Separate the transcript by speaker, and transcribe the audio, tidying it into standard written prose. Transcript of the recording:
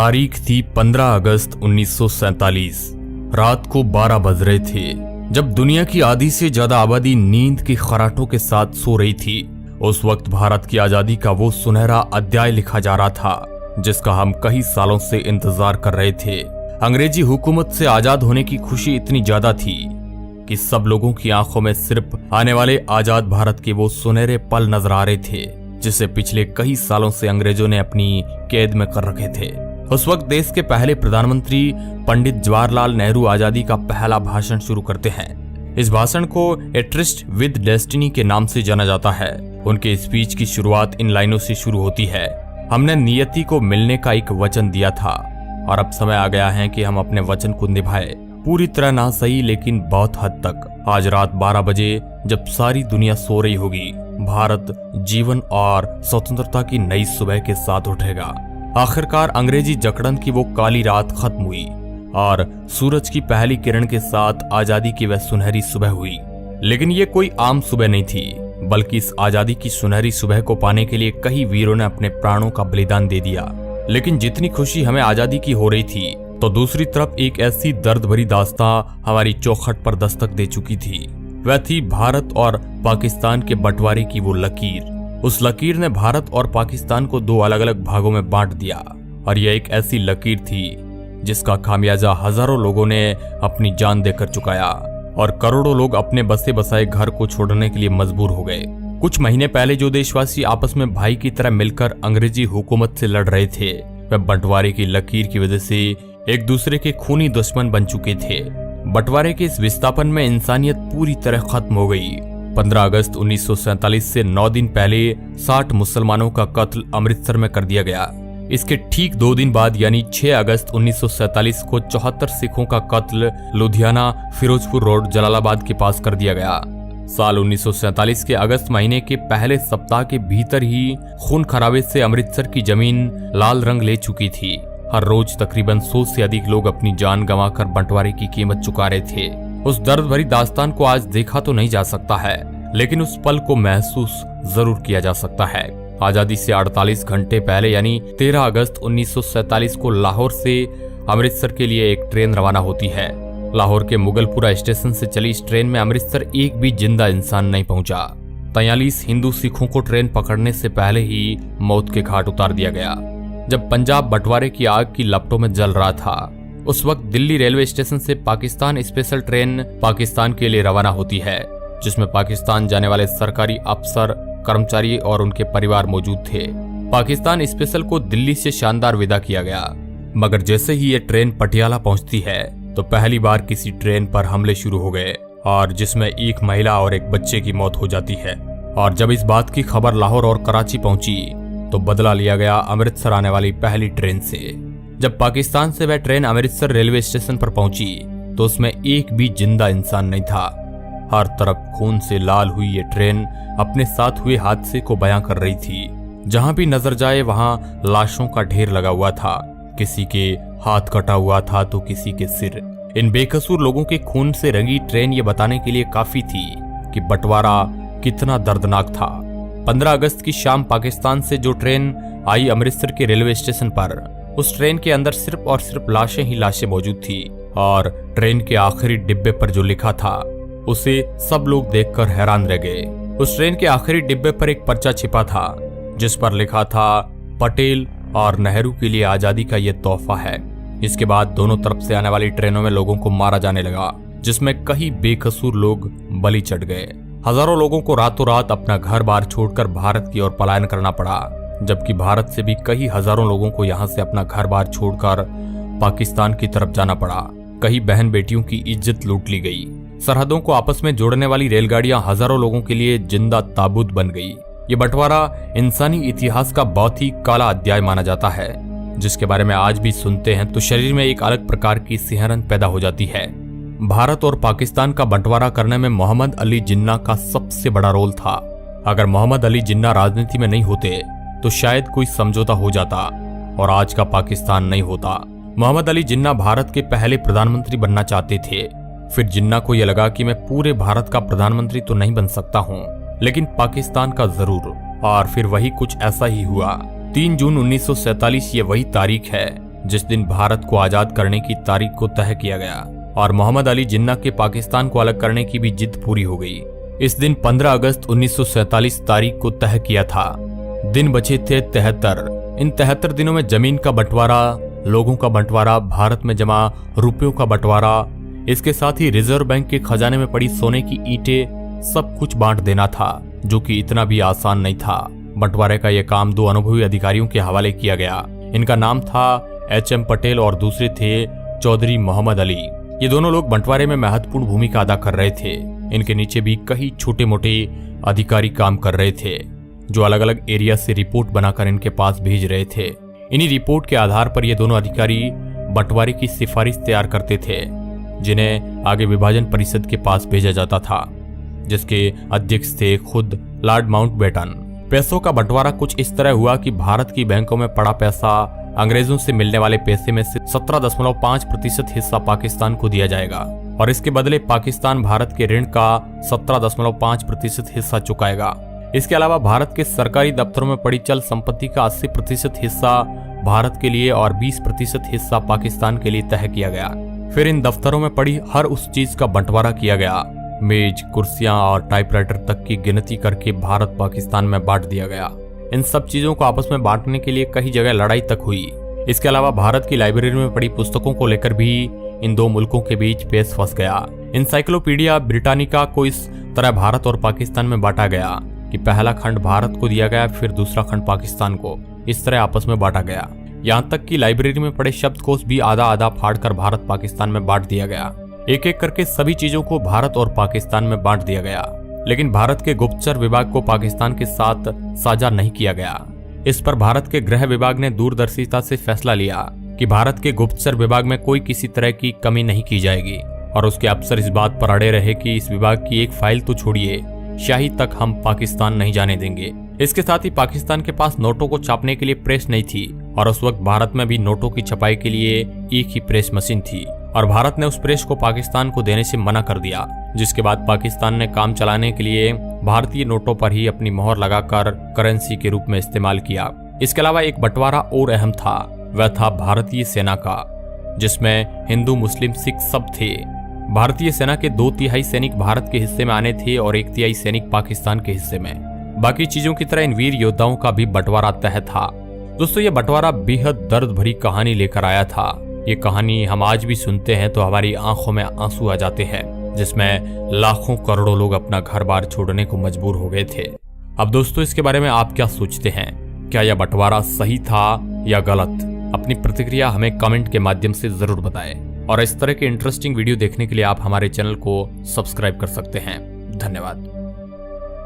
Speaker 1: तारीख थी 15 अगस्त 1947। रात को 12 बज रहे थे जब दुनिया की आधी से ज्यादा आबादी नींद के खराटों के साथ सो रही थी। उस वक्त भारत की आजादी का वो सुनहरा अध्याय लिखा जा रहा था जिसका हम कई सालों से इंतजार कर रहे थे। अंग्रेजी हुकूमत से आजाद होने की खुशी इतनी ज्यादा थी कि सब लोगों की आंखों में सिर्फ आने वाले आजाद भारत के वो सुनहरे पल नजर आ रहे थे जिसे पिछले कई सालों से अंग्रेजों ने अपनी कैद में कर रखे थे। उस वक्त देश के पहले प्रधानमंत्री पंडित जवाहरलाल नेहरू आजादी का पहला भाषण शुरू करते हैं। इस भाषण को ए ट्रिस्ट विद डेस्टिनी के नाम से जाना जाता है। उनके स्पीच की शुरुआत इन लाइनों से शुरू होती है, हमने नियति को मिलने का एक वचन दिया था और अब समय आ गया है कि हम अपने वचन को निभाएं। पूरी तरह ना सही लेकिन बहुत हद तक। आज रात 12 बजे जब सारी दुनिया सो रही होगी, भारत जीवन और स्वतंत्रता की नई सुबह के साथ उठेगा। आखिरकार अंग्रेजी जकड़न की वो काली रात खत्म हुई और सूरज की पहली किरण के साथ आजादी की वह सुनहरी सुबह हुई। लेकिन ये कोई आम सुबह नहीं थी, बल्कि इस आजादी की सुनहरी सुबह को पाने के लिए कई वीरों ने अपने प्राणों का बलिदान दे दिया। लेकिन जितनी खुशी हमें आजादी की हो रही थी, तो दूसरी तरफ एक ऐसी दर्द भरी दास्तां हमारी चौखट पर दस्तक दे चुकी थी। वह थी भारत और पाकिस्तान के बंटवारे की वो लकीर। उस लकीर ने भारत और पाकिस्तान को दो अलग अलग भागों में बांट दिया और यह एक ऐसी लकीर थी जिसका खामियाजा हजारों लोगों ने अपनी जान देकर चुकाया और करोड़ों लोग अपने बसे बसाए घर को छोड़ने के लिए मजबूर हो गए। कुछ महीने पहले जो देशवासी आपस में भाई की तरह मिलकर अंग्रेजी हुकूमत से लड़ रहे थे, वह बंटवारे की लकीर की वजह से एक दूसरे के खूनी दुश्मन बन चुके थे। बंटवारे के इस विस्थापन में इंसानियत पूरी तरह खत्म हो गई। 15 अगस्त 1947 से 9 दिन पहले 60 मुसलमानों का कत्ल अमृतसर में कर दिया गया। इसके ठीक 2 दिन बाद यानी 6 अगस्त 1947 को 74 सिखों का कत्ल लुधियाना फिरोजपुर रोड जलालाबाद के पास कर दिया गया। साल 1947 के अगस्त महीने के पहले सप्ताह के भीतर ही खून खराबे से अमृतसर की जमीन लाल रंग ले चुकी थी। हर रोज तकरीबन 100 से अधिक लोग अपनी जान गंवाकर बंटवारे की कीमत चुका रहे थे। उस दर्द भरी दास्तान को आज देखा तो नहीं जा सकता है, लेकिन उस पल को महसूस जरूर किया जा सकता है। आजादी से 48 घंटे पहले यानी 13 अगस्त 1947 को लाहौर से अमृतसर के लिए एक ट्रेन रवाना होती है। लाहौर के मुगलपुरा स्टेशन से चली इस ट्रेन में अमृतसर एक भी जिंदा इंसान नहीं पहुंचा। 43 हिंदू सिखों को ट्रेन पकड़ने से पहले ही मौत के घाट उतार दिया गया। जब पंजाब बंटवारे की आग की लपटों में जल रहा था, उस वक्त दिल्ली रेलवे स्टेशन से पाकिस्तान स्पेशल ट्रेन पाकिस्तान के लिए रवाना होती है, जिसमें पाकिस्तान जाने वाले सरकारी अफसर, कर्मचारी और उनके परिवार मौजूद थे। पाकिस्तान स्पेशल को दिल्ली से शानदार विदा किया गया, मगर जैसे ही ये ट्रेन पटियाला पहुंचती है तो पहली बार किसी ट्रेन पर हमले शुरू हो गए और जिसमें एक महिला और एक बच्चे की मौत हो जाती है। और जब इस बात की खबर लाहौर और कराची पहुंची तो बदला लिया गया अमृतसर आने वाली पहली ट्रेन से। जब पाकिस्तान से वह ट्रेन अमृतसर रेलवे स्टेशन पर पहुंची तो उसमें एक भी जिंदा इंसान नहीं था। हर तरफ खून से लाल हुई ये ट्रेन अपने साथ हुए हादसे को बयां कर रही थी। जहां भी नजर जाए वहां लाशों का ढेर लगा हुआ था। किसी के हाथ कटा हुआ था तो किसी के सिर। इन बेकसूर लोगों के खून से रंगी ट्रेन ये बताने के लिए काफी थी कि बंटवारा कितना दर्दनाक था। 15 अगस्त की शाम पाकिस्तान से जो ट्रेन आई अमृतसर के रेलवे स्टेशन पर, उस ट्रेन के अंदर सिर्फ और सिर्फ लाशें ही लाशें मौजूद थी और ट्रेन के आखिरी डिब्बे पर जो लिखा था उसे सब लोग देखकर हैरान रह गए। उस ट्रेन के आखिरी डिब्बे पर एक पर्चा छिपा था जिस पर लिखा था, पटेल और नेहरू के लिए आजादी का ये तोहफा है। इसके बाद दोनों तरफ से आने वाली ट्रेनों में लोगों को मारा जाने लगा, जिसमें कई बेकसूर लोग बलि चढ़ गए। हजारों लोगों को रातों रात अपना घर बार छोड़कर भारत की ओर पलायन करना पड़ा, जबकि भारत से भी कई हजारों लोगों को यहाँ से अपना घर बार छोड़कर पाकिस्तान की तरफ जाना पड़ा। कई बहन बेटियों की इज्जत लूट ली गई। सरहदों को आपस में जोड़ने वाली रेलगाड़ियां हजारों लोगों के लिए जिंदा ताबूत बन गई। ये बंटवारा इंसानी इतिहास का बहुत ही काला अध्याय माना जाता है, जिसके बारे में आज भी सुनते हैं तो शरीर में एक अलग प्रकार की सिहरन पैदा हो जाती है। भारत और पाकिस्तान का बंटवारा करने में मोहम्मद अली जिन्ना का सबसे बड़ा रोल था। अगर मोहम्मद अली जिन्ना राजनीति में नहीं होते तो शायद कोई समझौता हो जाता और आज का पाकिस्तान नहीं होता। मोहम्मद अली जिन्ना भारत के पहले प्रधानमंत्री बनना चाहते थे। फिर जिन्ना को यह लगा कि मैं पूरे भारत का प्रधानमंत्री तो नहीं बन सकता हूँ, लेकिन पाकिस्तान का जरूर। और फिर वही कुछ ऐसा ही हुआ। 3 जून 1947 ये वही तारीख है जिस दिन भारत को आजाद करने की तारीख को तय किया गया और मोहम्मद अली जिन्ना के पाकिस्तान को अलग करने की भी जिद पूरी हो गई। इस दिन 15 अगस्त 1947 तारीख को तय किया था। दिन बचे थे 73। इन 73 दिनों में जमीन का बंटवारा, लोगों का बंटवारा, भारत में जमा रुपयों का बंटवारा, इसके साथ ही रिजर्व बैंक के खजाने में पड़ी सोने की ईंटें, सब कुछ बांट देना था, जो कि इतना भी आसान नहीं था। बंटवारे का यह काम 2 अनुभवी अधिकारियों के हवाले किया गया। इनका नाम था HM पटेल और दूसरे थे चौधरी मोहम्मद अली। ये दोनों लोग बंटवारे में महत्वपूर्ण भूमिका अदा कर रहे थे। इनके नीचे भी कई छोटे मोटे अधिकारी काम कर रहे थे, जो अलग अलग एरिया से रिपोर्ट बनाकर इनके पास भेज रहे थे। इन्हीं रिपोर्ट के आधार पर ये दोनों अधिकारी बंटवारे की सिफारिश तैयार करते थे, जिन्हें आगे विभाजन परिषद के पास भेजा जाता था, जिसके अध्यक्ष थे खुद लॉर्ड माउंटबेटन। पैसों का बंटवारा कुछ इस तरह हुआ कि भारत की बैंकों में पड़ा पैसा अंग्रेजों से मिलने वाले पैसे में से 17.5% हिस्सा पाकिस्तान को दिया जाएगा और इसके बदले पाकिस्तान भारत के ऋण का 17.5% हिस्सा चुकाएगा। इसके अलावा भारत के सरकारी दफ्तरों में पड़ी चल संपत्ति का 80% हिस्सा भारत के लिए और 20% हिस्सा पाकिस्तान के लिए तय किया गया। फिर इन दफ्तरों में पड़ी हर उस चीज का बंटवारा किया गया। मेज, कुर्सियां और टाइपराइटर तक की गिनती करके भारत पाकिस्तान में बांट दिया गया। इन सब चीजों को आपस में बांटने के लिए कई जगह लड़ाई तक हुई। इसके अलावा भारत की लाइब्रेरी में पड़ी पुस्तकों को लेकर भी इन दो मुल्कों के बीच पेच फंस गया। इंसाइक्लोपीडिया ब्रिटानिका को इस तरह भारत और पाकिस्तान में बांटा गया कि पहला खंड भारत को दिया गया, फिर दूसरा खंड पाकिस्तान को। इस तरह आपस में बांटा गया। यहाँ तक कि लाइब्रेरी में पड़े शब्दकोश भी आधा आधा फाड़कर भारत पाकिस्तान में बांट दिया गया। एक एक करके सभी चीजों को भारत और पाकिस्तान में बांट दिया गया, लेकिन भारत के गुप्तचर विभाग को पाकिस्तान के साथ साझा नहीं किया गया। इस पर भारत के गृह विभाग ने दूरदर्शिता से फैसला लिया कि भारत के गुप्तचर विभाग में कोई किसी तरह की कमी नहीं की जाएगी और उसके अफसर इस बात पर अड़े रहे कि इस विभाग की एक फाइल तो छोड़िए, शाही तक हम पाकिस्तान नहीं जाने देंगे। इसके साथ ही पाकिस्तान के पास नोटों को छापने के लिए प्रेस नहीं थी और उस वक्त भारत में भी नोटों की छपाई के लिए एक ही प्रेस मशीन थी और भारत ने उस प्रेस को पाकिस्तान को देने से मना कर दिया, जिसके बाद पाकिस्तान ने काम चलाने के लिए भारतीय नोटों पर ही अपनी मोहर लगाकर करेंसी के रूप में इस्तेमाल किया। इसके अलावा एक बंटवारा और अहम था, वह था भारतीय सेना का, जिसमें हिंदू, मुस्लिम, सिख सब थे। भारतीय सेना के 2/3 सैनिक भारत के हिस्से में आने थे और 1/3 सैनिक पाकिस्तान के हिस्से में। बाकी चीजों की तरह इन वीर योद्धाओं का भी बंटवारा तय था। दोस्तों, ये बंटवारा बेहद दर्द भरी कहानी लेकर आया था। ये कहानी हम आज भी सुनते हैं तो हमारी आंखों में आंसू आ जाते हैं, जिसमें लाखों करोड़ों लोग अपना घर बार छोड़ने को मजबूर हो गए थे। अब दोस्तों, इसके बारे में आप क्या सोचते हैं? क्या यह बंटवारा सही था या गलत? अपनी प्रतिक्रिया हमें कमेंट के माध्यम से जरूर बताएं और इस तरह के इंटरेस्टिंग वीडियो देखने के लिए आप हमारे चैनल को सब्सक्राइब कर सकते हैं। धन्यवाद।